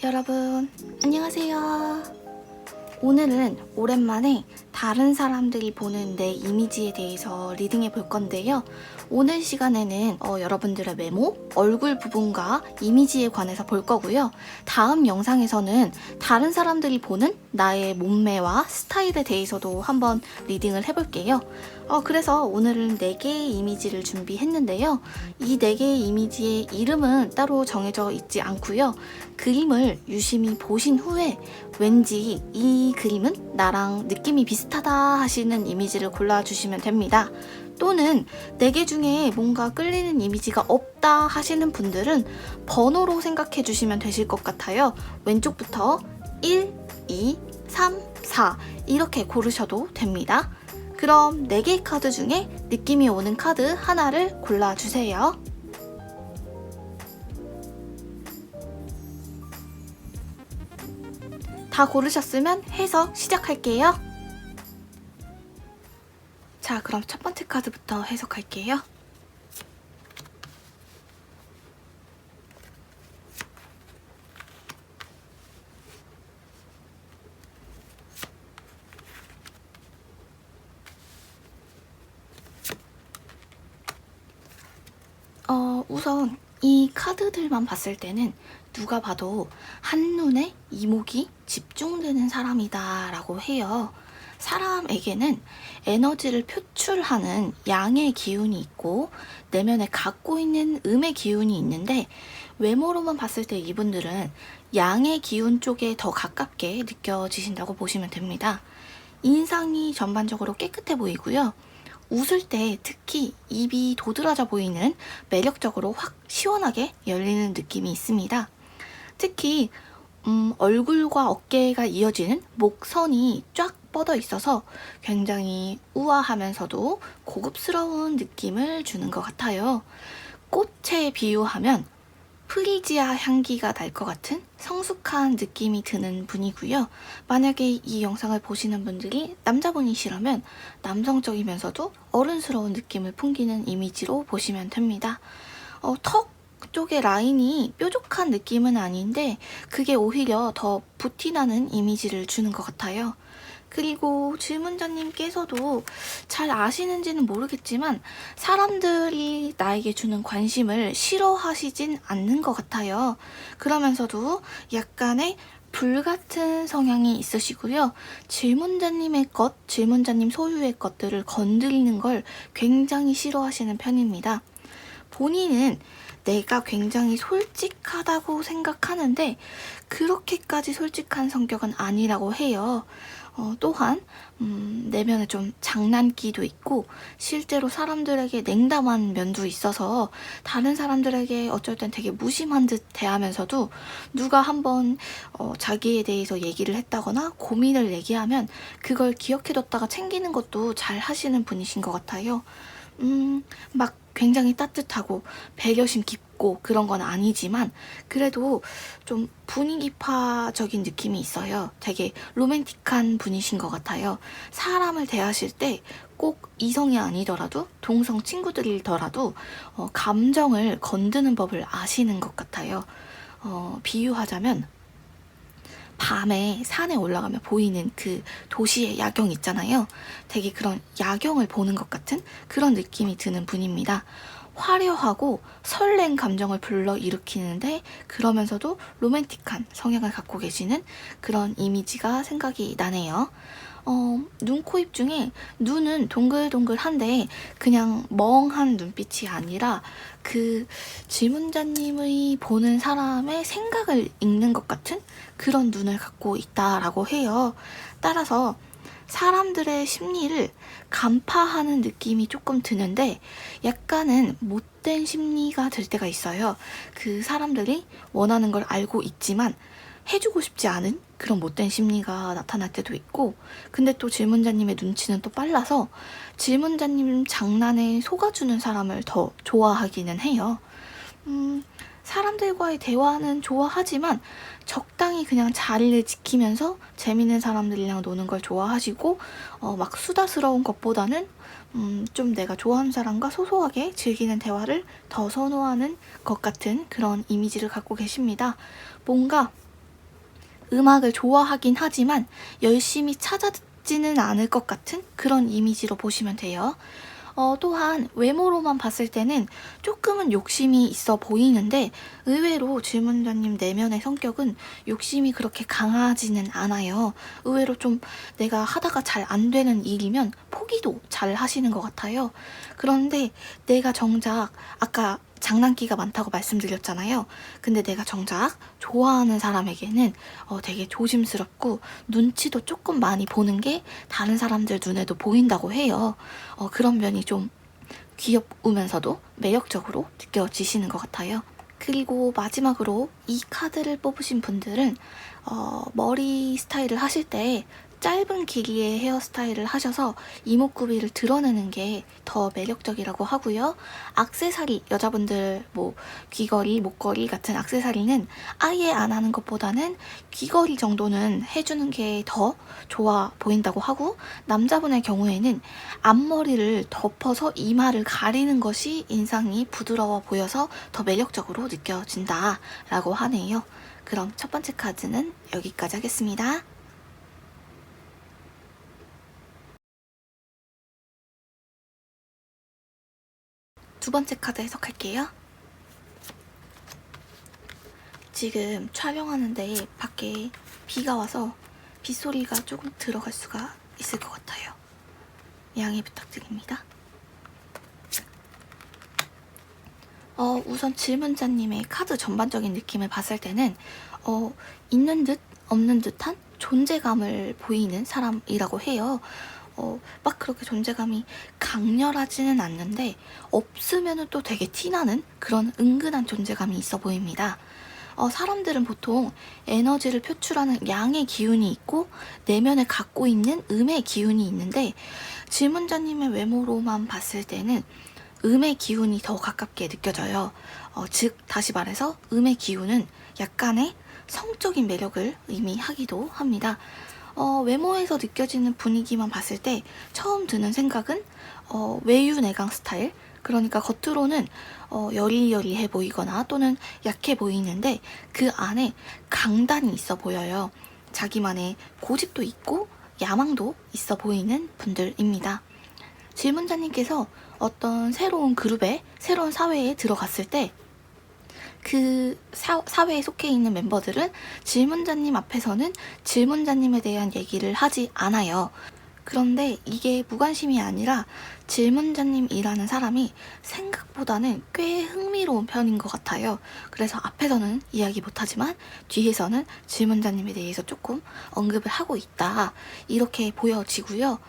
여러분, 안녕하세요. 오늘은 오랜만에 다른 사람들이 보는 내 이미지에 대해서 리딩해 볼 건데요. 오늘 시간에는 여러분들의 외모, 얼굴 부분과 이미지에 관해서 볼 거고요. 다음 영상에서는 다른 사람들이 보는 나의 몸매와 스타일에 대해서도 한번 리딩을 해볼게요. 그래서 오늘은 4개의 이미지를 준비했는데요. 이 4개의 이미지의 이름은 따로 정해져 있지 않고요. 그림을 유심히 보신 후에 왠지 이 그림은 나랑 느낌이 비슷하다 하시는 이미지를 골라주시면 됩니다. 또는 4개 중에 뭔가 끌리는 이미지가 없다 하시는 분들은 번호로 생각해 주시면 되실 것 같아요. 왼쪽부터 1, 2, 3, 4 이렇게 고르셔도 됩니다. 그럼 4개의 카드 중에 느낌이 오는 카드 하나를 골라주세요. 다 고르셨으면 해석 시작할게요. 자, 그럼 첫 번째 카드부터 해석할게요. 우선 이 카드들만 봤을 때는 누가 봐도 한눈에 이목이 집중되는 사람이다 라고 해요. 사람에게는 에너지를 표출하는 양의 기운이 있고 내면에 갖고 있는 음의 기운이 있는데 외모로만 봤을 때 이분들은 양의 기운 쪽에 더 가깝게 느껴지신다고 보시면 됩니다. 인상이 전반적으로 깨끗해 보이고요. 웃을 때 특히 입이 도드라져 보이는 매력적으로 확 시원하게 열리는 느낌이 있습니다. 특히 얼굴과 어깨가 이어지는 목선이 쫙 뻗어 있어서 굉장히 우아하면서도 고급스러운 느낌을 주는 것 같아요. 꽃에 비유하면 프리지아 향기가 날 것 같은 성숙한 느낌이 드는 분이고요. 만약에 이 영상을 보시는 분들이 남자분이시라면 남성적이면서도 어른스러운 느낌을 풍기는 이미지로 보시면 됩니다. 턱 쪽의 라인이 뾰족한 느낌은 아닌데 그게 오히려 더 부티나는 이미지를 주는 것 같아요. 그리고 질문자님께서도 잘 아시는지는 모르겠지만 사람들이 나에게 주는 관심을 싫어하시진 않는 것 같아요. 그러면서도 약간의 불같은 성향이 있으시고요. 질문자님의 것, 질문자님 소유의 것들을 건드리는 걸 굉장히 싫어하시는 편입니다. 본인은 내가 굉장히 솔직하다고 생각하는데 그렇게까지 솔직한 성격은 아니라고 해요. 또한 내면에 좀 장난기도 있고 실제로 사람들에게 냉담한 면도 있어서 다른 사람들에게 어쩔 땐 되게 무심한 듯 대하면서도 누가 한번 자기에 대해서 얘기를 했다거나 고민을 얘기하면 그걸 기억해뒀다가 챙기는 것도 잘 하시는 분이신 것 같아요. 막 굉장히 따뜻하고 배려심 깊고 그런 건 아니지만 그래도 좀 분위기파적인 느낌이 있어요. 되게 로맨틱한 분이신 것 같아요. 사람을 대하실 때 꼭 이성이 아니더라도 동성 친구들이더라도 감정을 건드는 법을 아시는 것 같아요. 비유하자면 밤에 산에 올라가면 보이는 그 도시의 야경 있잖아요. 되게 그런 야경을 보는 것 같은 그런 느낌이 드는 분입니다. 화려하고 설렌 감정을 불러일으키는데 그러면서도 로맨틱한 성향을 갖고 계시는 그런 이미지가 생각이 나네요. 눈, 코, 입 중에 눈은 동글동글한데 그냥 멍한 눈빛이 아니라 그 질문자님의 보는 사람의 생각을 읽는 것 같은 그런 눈을 갖고 있다라고 해요. 따라서 사람들의 심리를 간파하는 느낌이 조금 드는데 약간은 못된 심리가 들 때가 있어요. 그 사람들이 원하는 걸 알고 있지만 해주고 싶지 않은 그런 못된 심리가 나타날 때도 있고 근데 또 질문자님의 눈치는 또 빨라서 질문자님 장난에 속아주는 사람을 더 좋아하기는 해요. 사람들과의 대화는 좋아하지만 적당히 그냥 자리를 지키면서 재밌는 사람들이랑 노는 걸 좋아하시고 막 수다스러운 것보다는 좀 내가 좋아하는 사람과 소소하게 즐기는 대화를 더 선호하는 것 같은 그런 이미지를 갖고 계십니다. 뭔가 음악을 좋아하긴 하지만 열심히 찾아 듣지는 않을 것 같은 그런 이미지로 보시면 돼요. 또한 외모로만 봤을 때는 조금은 욕심이 있어 보이는데 의외로 질문자님 내면의 성격은 욕심이 그렇게 강하지는 않아요. 의외로 좀 내가 하다가 잘 안 되는 일이면 포기도 잘 하시는 것 같아요. 그런데 내가 정작 아까 장난기가 많다고 말씀드렸잖아요. 근데 내가 정작 좋아하는 사람에게는 되게 조심스럽고 눈치도 조금 많이 보는 게 다른 사람들 눈에도 보인다고 해요. 그런 면이 좀 귀여우면서도 매력적으로 느껴지시는 것 같아요. 그리고 마지막으로 이 카드를 뽑으신 분들은 머리 스타일을 하실 때 짧은 길이의 헤어스타일을 하셔서 이목구비를 드러내는 게 더 매력적이라고 하고요. 액세서리, 여자분들 뭐 귀걸이, 목걸이 같은 액세서리는 아예 안 하는 것보다는 귀걸이 정도는 해주는 게 더 좋아 보인다고 하고, 남자분의 경우에는 앞머리를 덮어서 이마를 가리는 것이 인상이 부드러워 보여서 더 매력적으로 느껴진다 라고 하네요. 그럼 첫 번째 카드는 여기까지 하겠습니다. 두 번째 카드 해석할게요. 지금 촬영하는데 밖에 비가 와서 빗소리가 조금 들어갈 수가 있을 것 같아요. 양해 부탁드립니다. 우선 질문자님의 카드 전반적인 느낌을 봤을 때는 있는 듯 없는 듯한 존재감을 보이는 사람이라고 해요. 막 그렇게 존재감이 강렬하지는 않는데 없으면 또 되게 티나는 그런 은근한 존재감이 있어 보입니다. 사람들은 보통 에너지를 표출하는 양의 기운이 있고 내면에 갖고 있는 음의 기운이 있는데 질문자님의 외모로만 봤을 때는 음의 기운이 더 가깝게 느껴져요. 즉 다시 말해서 음의 기운은 약간의 성적인 매력을 의미하기도 합니다. 외모에서 느껴지는 분위기만 봤을 때 처음 드는 생각은 외유내강 스타일, 그러니까 겉으로는 여리여리해 보이거나 또는 약해 보이는데 그 안에 강단이 있어 보여요. 자기만의 고집도 있고 야망도 있어 보이는 분들입니다. 질문자님께서 어떤 새로운 그룹에, 새로운 사회에 들어갔을 때 그 사회에 속해 있는 멤버들은 질문자님 앞에서는 질문자님에 대한 얘기를 하지 않아요. 그런데 이게 무관심이 아니라 질문자님이라는 사람이 생각보다는 꽤 흥미로운 편인 것 같아요. 그래서 앞에서는 이야기 못하지만 뒤에서는 질문자님에 대해서 조금 언급을 하고 있다, 이렇게 보여지고요.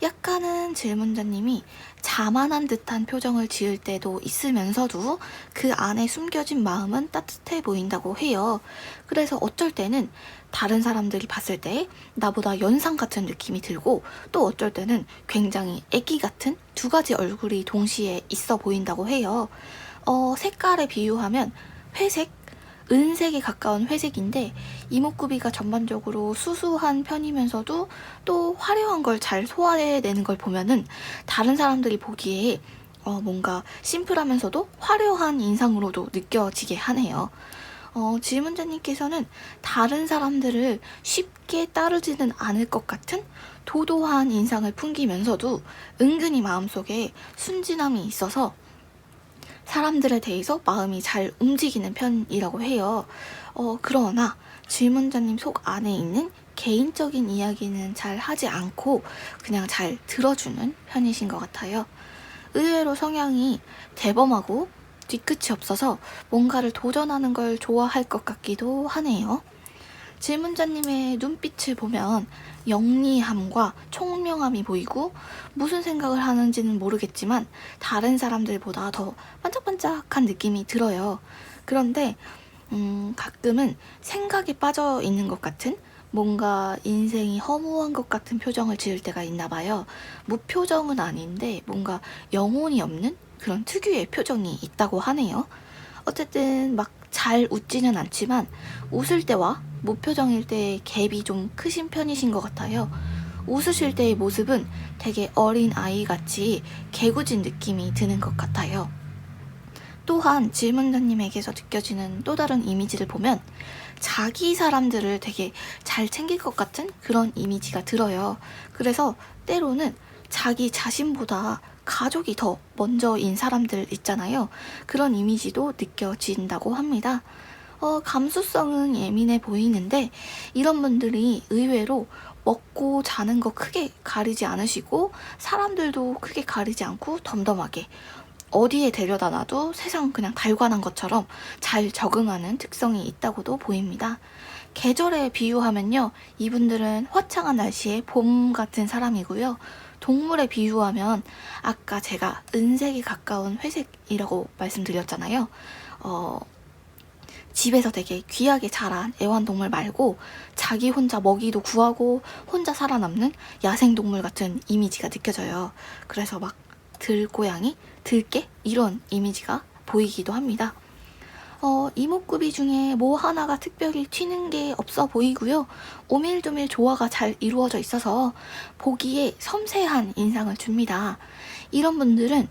약간은 질문자님이 자만한 듯한 표정을 지을 때도 있으면서도 그 안에 숨겨진 마음은 따뜻해 보인다고 해요. 그래서 어쩔 때는 다른 사람들이 봤을 때 나보다 연상 같은 느낌이 들고, 또 어쩔 때는 굉장히 애기 같은 두 가지 얼굴이 동시에 있어 보인다고 해요. 색깔에 비유하면 회색, 은색에 가까운 회색인데 이목구비가 전반적으로 수수한 편이면서도 또 화려한 걸 잘 소화해내는 걸 보면은 다른 사람들이 보기에 뭔가 심플하면서도 화려한 인상으로도 느껴지게 하네요. 질문자님께서는 다른 사람들을 쉽게 따르지는 않을 것 같은 도도한 인상을 풍기면서도 은근히 마음속에 순진함이 있어서 사람들에 대해서 마음이 잘 움직이는 편이라고 해요. 그러나 질문자님 속 안에 있는 개인적인 이야기는 잘 하지 않고 그냥 잘 들어주는 편이신 것 같아요. 의외로 성향이 대범하고 뒤끝이 없어서 뭔가를 도전하는 걸 좋아할 것 같기도 하네요. 질문자님의 눈빛을 보면 영리함과 총명함이 보이고 무슨 생각을 하는지는 모르겠지만 다른 사람들보다 더 반짝반짝한 느낌이 들어요. 그런데 가끔은 생각에 빠져 있는 것 같은, 뭔가 인생이 허무한 것 같은 표정을 지을 때가 있나 봐요. 무표정은 아닌데 뭔가 영혼이 없는 그런 특유의 표정이 있다고 하네요. 어쨌든 막 잘 웃지는 않지만 웃을 때와 무표정일 때 갭이 좀 크신 편이신 것 같아요. 웃으실 때의 모습은 되게 어린 아이같이 개구진 느낌이 드는 것 같아요. 또한 질문자님에게서 느껴지는 또 다른 이미지를 보면 자기 사람들을 되게 잘 챙길 것 같은 그런 이미지가 들어요. 그래서 때로는 자기 자신보다 가족이 더 먼저인 사람들 있잖아요. 그런 이미지도 느껴진다고 합니다. 감수성은 예민해 보이는데 이런 분들이 의외로 먹고 자는 거 크게 가리지 않으시고 사람들도 크게 가리지 않고 덤덤하게 어디에 데려다 놔도 세상 그냥 달관한 것처럼 잘 적응하는 특성이 있다고도 보입니다. 계절에 비유하면요, 이분들은 화창한 날씨에 봄 같은 사람이고요. 동물에 비유하면 아까 제가 은색에 가까운 회색이라고 말씀드렸잖아요. 집에서 되게 귀하게 자란 애완동물 말고 자기 혼자 먹이도 구하고 혼자 살아남는 야생동물 같은 이미지가 느껴져요. 그래서 막 들고양이, 들개 이런 이미지가 보이기도 합니다. 이목구비 중에 뭐 하나가 특별히 튀는 게 없어 보이고요. 오밀조밀 조화가 잘 이루어져 있어서 보기에 섬세한 인상을 줍니다. 이런 분들은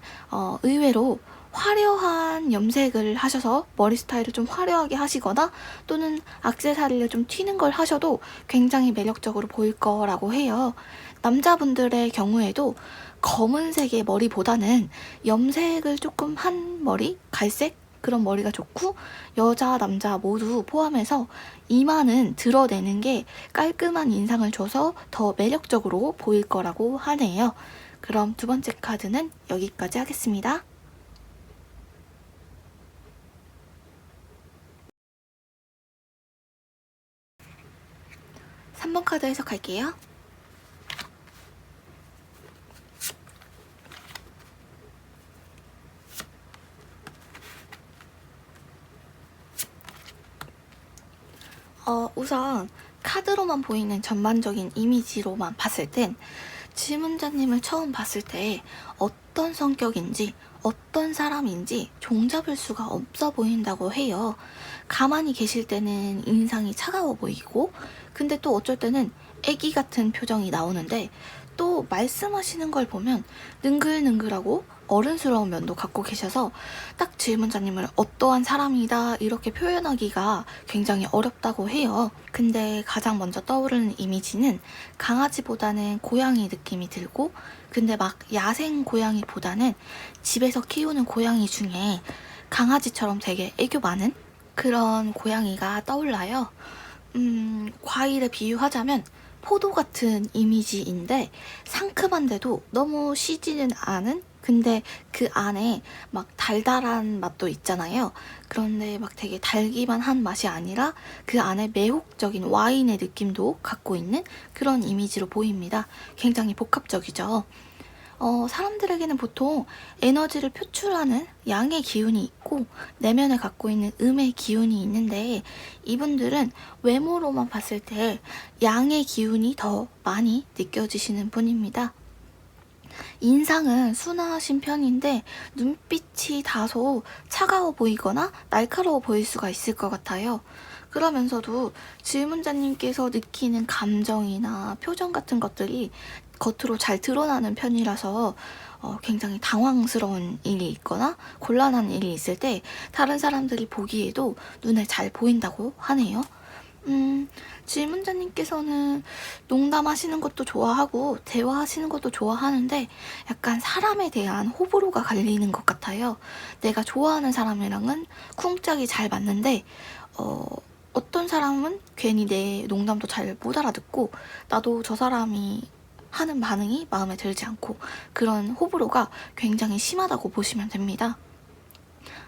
의외로 화려한 염색을 하셔서 머리 스타일을 좀 화려하게 하시거나 또는 액세서리를 좀 튀는 걸 하셔도 굉장히 매력적으로 보일 거라고 해요. 남자분들의 경우에도 검은색의 머리보다는 염색을 조금 한 머리, 갈색 그런 머리가 좋고 여자, 남자 모두 포함해서 이마는 드러내는 게 깔끔한 인상을 줘서 더 매력적으로 보일 거라고 하네요. 그럼 두 번째 카드는 여기까지 하겠습니다. 3번 카드 해석할게요. 우선 카드로만 보이는 전반적인 이미지로만 봤을 땐 질문자님을 처음 봤을 때 어떤 성격인지 어떤 사람인지 종잡을 수가 없어 보인다고 해요. 가만히 계실 때는 인상이 차가워 보이고 근데 또 어쩔 때는 애기 같은 표정이 나오는데 또 말씀하시는 걸 보면 능글능글하고 어른스러운 면도 갖고 계셔서 딱 질문자님을 어떠한 사람이다 이렇게 표현하기가 굉장히 어렵다고 해요. 근데 가장 먼저 떠오르는 이미지는 강아지보다는 고양이 느낌이 들고 근데 막 야생 고양이보다는 집에서 키우는 고양이 중에 강아지처럼 되게 애교 많은 그런 고양이가 떠올라요. 과일에 비유하자면 포도 같은 이미지인데 상큼한데도 너무 시지는 않은 근데 그 안에 막 달달한 맛도 있잖아요. 그런데 막 되게 달기만 한 맛이 아니라 그 안에 매혹적인 와인의 느낌도 갖고 있는 그런 이미지로 보입니다. 굉장히 복합적이죠. 사람들에게는 보통 에너지를 표출하는 양의 기운이 있고 내면에 갖고 있는 음의 기운이 있는데 이분들은 외모로만 봤을 때 양의 기운이 더 많이 느껴지시는 분입니다. 인상은 순하신 편인데 눈빛이 다소 차가워 보이거나 날카로워 보일 수가 있을 것 같아요. 그러면서도 질문자님께서 느끼는 감정이나 표정 같은 것들이 겉으로 잘 드러나는 편이라서 굉장히 당황스러운 일이 있거나 곤란한 일이 있을 때 다른 사람들이 보기에도 눈에 잘 보인다고 하네요. 질문자님께서는 농담하시는 것도 좋아하고 대화하시는 것도 좋아하는데 약간 사람에 대한 호불호가 갈리는 것 같아요. 내가 좋아하는 사람이랑은 쿵짝이 잘 맞는데 어떤 사람은 괜히 내 농담도 잘 못 알아듣고 나도 저 사람이 하는 반응이 마음에 들지 않고 그런 호불호가 굉장히 심하다고 보시면 됩니다.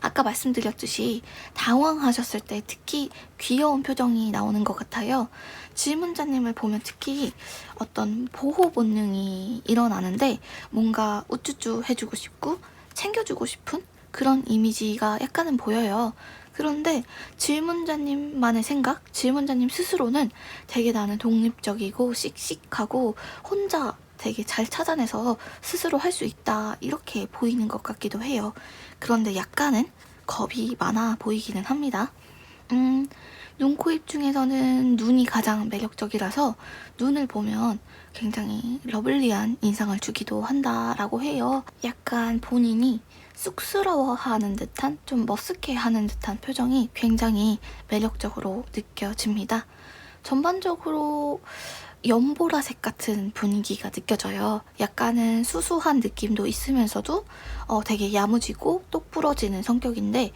아까 말씀드렸듯이 당황하셨을 때 특히 귀여운 표정이 나오는 것 같아요. 질문자님을 보면 특히 어떤 보호 본능이 일어나는데 뭔가 우쭈쭈 해주고 싶고 챙겨주고 싶은 그런 이미지가 약간은 보여요. 그런데 질문자님만의 생각, 질문자님 스스로는 되게 나는 독립적이고 씩씩하고 혼자 되게 잘 찾아내서 스스로 할 수 있다 이렇게 보이는 것 같기도 해요. 그런데 약간은 겁이 많아 보이기는 합니다. 눈, 코, 입 중에서는 눈이 가장 매력적이라서 눈을 보면 굉장히 러블리한 인상을 주기도 한다라고 해요. 약간 본인이 쑥스러워하는 듯한, 좀 머쓱해하는 듯한 표정이 굉장히 매력적으로 느껴집니다. 전반적으로 연보라색 같은 분위기가 느껴져요. 약간은 수수한 느낌도 있으면서도 되게 야무지고 똑부러지는 성격인데,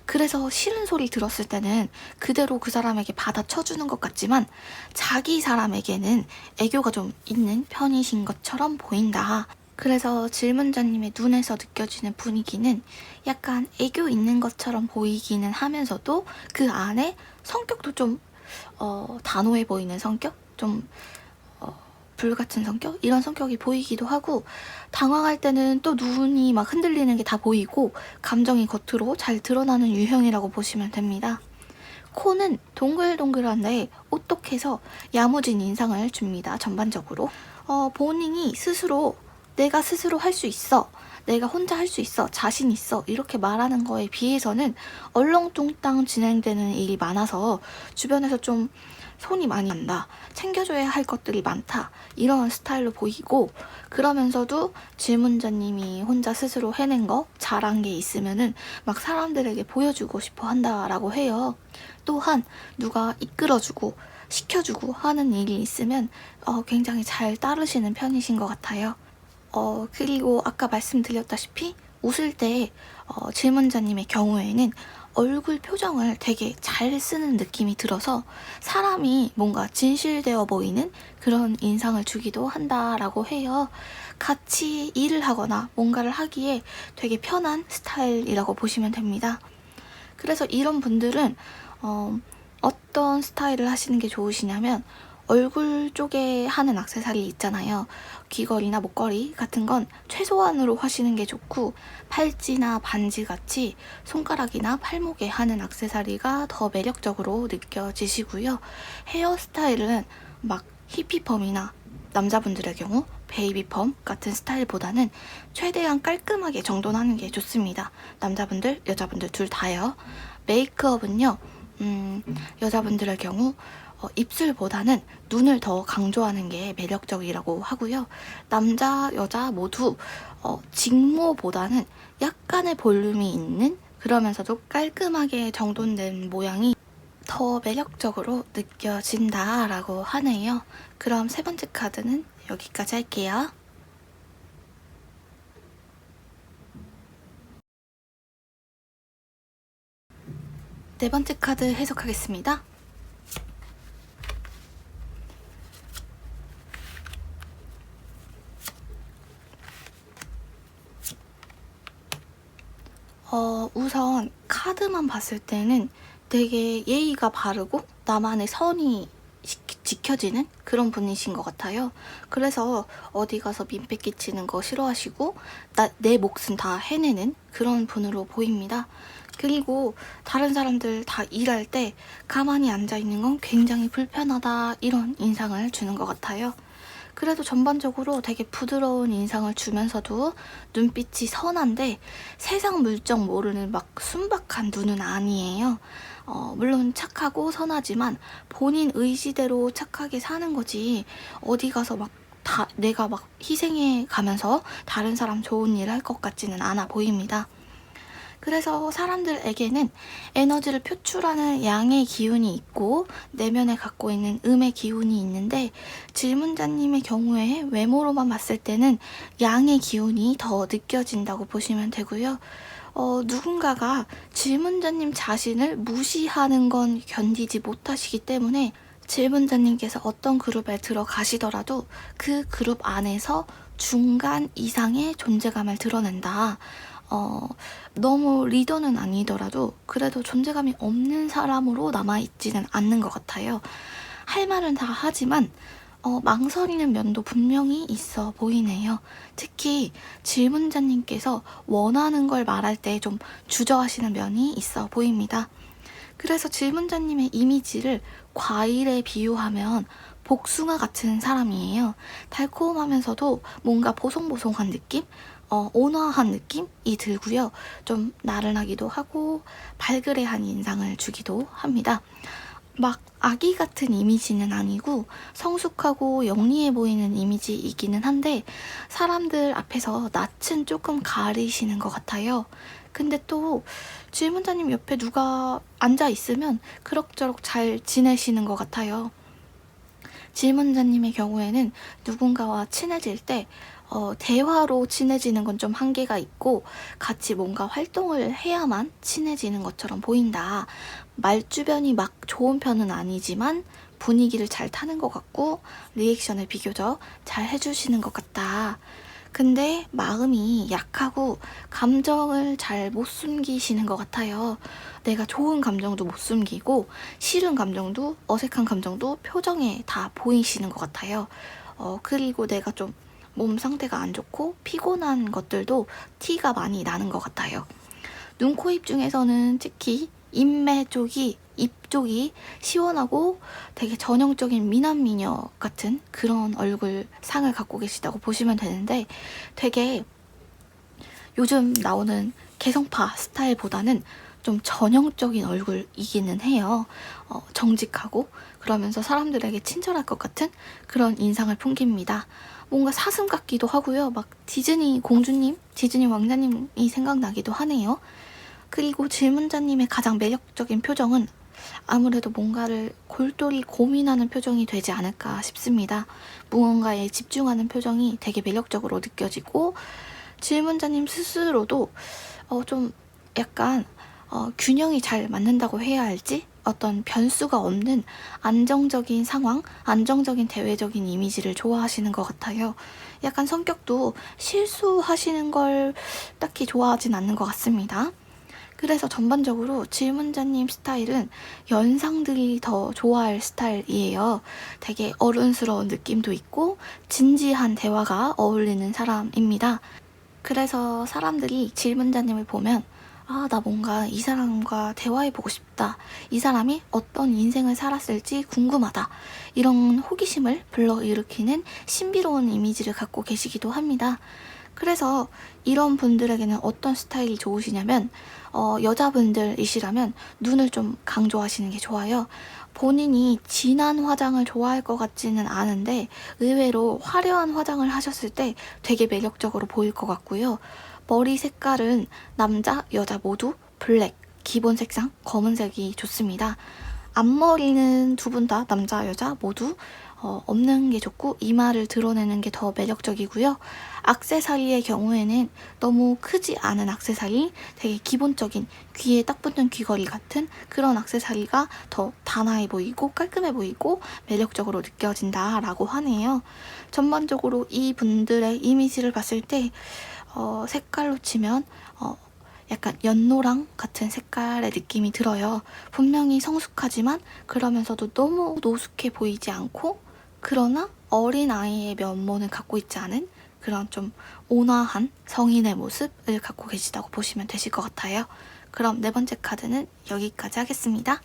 그래서 싫은 소리 들었을 때는 그대로 그 사람에게 받아쳐주는 것 같지만 자기 사람에게는 애교가 좀 있는 편이신 것처럼 보인다. 그래서 질문자님의 눈에서 느껴지는 분위기는 약간 애교 있는 것처럼 보이기는 하면서도 그 안에 성격도 좀 단호해 보이는 성격? 좀 불같은 성격? 이런 성격이 보이기도 하고, 당황할 때는 또 눈이 막 흔들리는 게 다 보이고 감정이 겉으로 잘 드러나는 유형이라고 보시면 됩니다. 코는 동글동글한데 오똑해서 야무진 인상을 줍니다. 전반적으로 본인이 스스로 내가 스스로 할 수 있어, 내가 혼자 할 수 있어, 자신 있어 이렇게 말하는 거에 비해서는 얼렁뚱땅 진행되는 일이 많아서 주변에서 좀 손이 많이 간다, 챙겨줘야 할 것들이 많다, 이런 스타일로 보이고, 그러면서도 질문자님이 혼자 스스로 해낸 거, 잘한 게 있으면은 막 사람들에게 보여주고 싶어 한다라고 해요. 또한 누가 이끌어주고 시켜주고 하는 일이 있으면 굉장히 잘 따르시는 편이신 것 같아요. 그리고 아까 말씀드렸다시피 웃을 때 질문자님의 경우에는 얼굴 표정을 되게 잘 쓰는 느낌이 들어서 사람이 뭔가 진실되어 보이는 그런 인상을 주기도 한다라고 해요. 같이 일을 하거나 뭔가를 하기에 되게 편한 스타일이라고 보시면 됩니다. 그래서 이런 분들은 어떤 스타일을 하시는 게 좋으시냐면, 얼굴 쪽에 하는 액세서리 있잖아요. 귀걸이나 목걸이 같은 건 최소한으로 하시는 게 좋고, 팔찌나 반지 같이 손가락이나 팔목에 하는 액세서리가 더 매력적으로 느껴지시고요. 헤어스타일은 막 히피펌이나 남자분들의 경우 베이비펌 같은 스타일보다는 최대한 깔끔하게 정돈하는 게 좋습니다. 남자분들, 여자분들 둘 다요. 메이크업은요, 여자분들의 경우 입술보다는 눈을 더 강조하는 게 매력적이라고 하고요. 남자, 여자 모두 직모보다는 약간의 볼륨이 있는, 그러면서도 깔끔하게 정돈된 모양이 더 매력적으로 느껴진다라고 하네요. 그럼 세 번째 카드는 여기까지 할게요. 네 번째 카드 해석하겠습니다. 우선 카드만 봤을 때는 되게 예의가 바르고 나만의 선이 지켜지는 그런 분이신 것 같아요. 그래서 어디 가서 민폐 끼치는 거 싫어하시고 내 몫은 다 해내는 그런 분으로 보입니다. 그리고 다른 사람들 다 일할 때 가만히 앉아있는 건 굉장히 불편하다, 이런 인상을 주는 것 같아요. 그래도 전반적으로 되게 부드러운 인상을 주면서도 눈빛이 선한데 세상 물정 모르는 막 순박한 눈은 아니에요. 물론 착하고 선하지만 본인 의지대로 착하게 사는 거지, 어디 가서 막 내가 막 희생해 가면서 다른 사람 좋은 일 할 것 같지는 않아 보입니다. 그래서 사람들에게는 에너지를 표출하는 양의 기운이 있고 내면에 갖고 있는 음의 기운이 있는데, 질문자님의 경우에 외모로만 봤을 때는 양의 기운이 더 느껴진다고 보시면 되고요. 누군가가 질문자님 자신을 무시하는 건 견디지 못하시기 때문에 질문자님께서 어떤 그룹에 들어가시더라도 그 그룹 안에서 중간 이상의 존재감을 드러낸다. 너무 리더는 아니더라도 그래도 존재감이 없는 사람으로 남아있지는 않는 것 같아요. 할 말은 다 하지만 망설이는 면도 분명히 있어 보이네요. 특히 질문자님께서 원하는 걸 말할 때 좀 주저하시는 면이 있어 보입니다. 그래서 질문자님의 이미지를 과일에 비유하면 복숭아 같은 사람이에요. 달콤하면서도 뭔가 보송보송한 느낌? 온화한 느낌이 들고요. 좀 나른하기도 하고 발그레한 인상을 주기도 합니다. 막 아기 같은 이미지는 아니고 성숙하고 영리해 보이는 이미지이기는 한데 사람들 앞에서 낯은 조금 가리시는 것 같아요. 근데 또 질문자님 옆에 누가 앉아 있으면 그럭저럭 잘 지내시는 것 같아요. 질문자님의 경우에는 누군가와 친해질 때 대화로 친해지는 건 좀 한계가 있고 같이 뭔가 활동을 해야만 친해지는 것처럼 보인다. 말주변이 막 좋은 편은 아니지만 분위기를 잘 타는 것 같고 리액션을 비교적 잘 해주시는 것 같다. 근데 마음이 약하고 감정을 잘 못 숨기시는 것 같아요. 내가 좋은 감정도 못 숨기고 싫은 감정도 어색한 감정도 표정에 다 보이시는 것 같아요. 그리고 내가 좀 몸 상태가 안 좋고 피곤한 것들도 티가 많이 나는 것 같아요. 눈, 코, 입 중에서는 특히 입매 쪽이 입 쪽이 시원하고 되게 전형적인 미남미녀 같은 그런 얼굴 상을 갖고 계시다고 보시면 되는데 되게 요즘 나오는 개성파 스타일보다는 좀 전형적인 얼굴이기는 해요. 정직하고 그러면서 사람들에게 친절할 것 같은 그런 인상을 풍깁니다. 뭔가 사슴 같기도 하고요. 막 디즈니 공주님, 디즈니 왕자님이 생각나기도 하네요. 그리고 질문자님의 가장 매력적인 표정은 아무래도 뭔가를 골똘히 고민하는 표정이 되지 않을까 싶습니다. 무언가에 집중하는 표정이 되게 매력적으로 느껴지고 질문자님 스스로도 좀 약간 균형이 잘 맞는다고 해야 할지 어떤 변수가 없는 안정적인 상황, 안정적인 대외적인 이미지를 좋아하시는 것 같아요. 약간 성격도 실수하시는 걸 딱히 좋아하진 않는 것 같습니다. 그래서 전반적으로 질문자님 스타일은 연상들이 더 좋아할 스타일이에요. 되게 어른스러운 느낌도 있고 진지한 대화가 어울리는 사람입니다. 그래서 사람들이 질문자님을 보면 나 뭔가 이 사람과 대화해보고 싶다. 이 사람이 어떤 인생을 살았을지 궁금하다. 이런 호기심을 불러일으키는 신비로운 이미지를 갖고 계시기도 합니다. 그래서 이런 분들에게는 어떤 스타일이 좋으시냐면 여자분들이시라면 눈을 좀 강조하시는 게 좋아요. 본인이 진한 화장을 좋아할 것 같지는 않은데 의외로 화려한 화장을 하셨을 때 되게 매력적으로 보일 것 같고요. 머리 색깔은 남자, 여자 모두 블랙, 기본 색상 검은색이 좋습니다. 앞머리는 두 분 다 남자, 여자 모두 없는 게 좋고 이마를 드러내는 게 더 매력적이고요. 액세서리의 경우에는 너무 크지 않은 액세서리, 되게 기본적인 귀에 딱 붙는 귀걸이 같은 그런 액세서리가 더 단아해 보이고 깔끔해 보이고 매력적으로 느껴진다라고 하네요. 전반적으로 이 분들의 이미지를 봤을 때 색깔로 치면 약간 연노랑 같은 색깔의 느낌이 들어요. 분명히 성숙하지만 그러면서도 너무 노숙해 보이지 않고 그러나 어린아이의 면모는 갖고 있지 않은 그런 좀 온화한 성인의 모습을 갖고 계시다고 보시면 되실 것 같아요. 그럼 네 번째 카드는 여기까지 하겠습니다.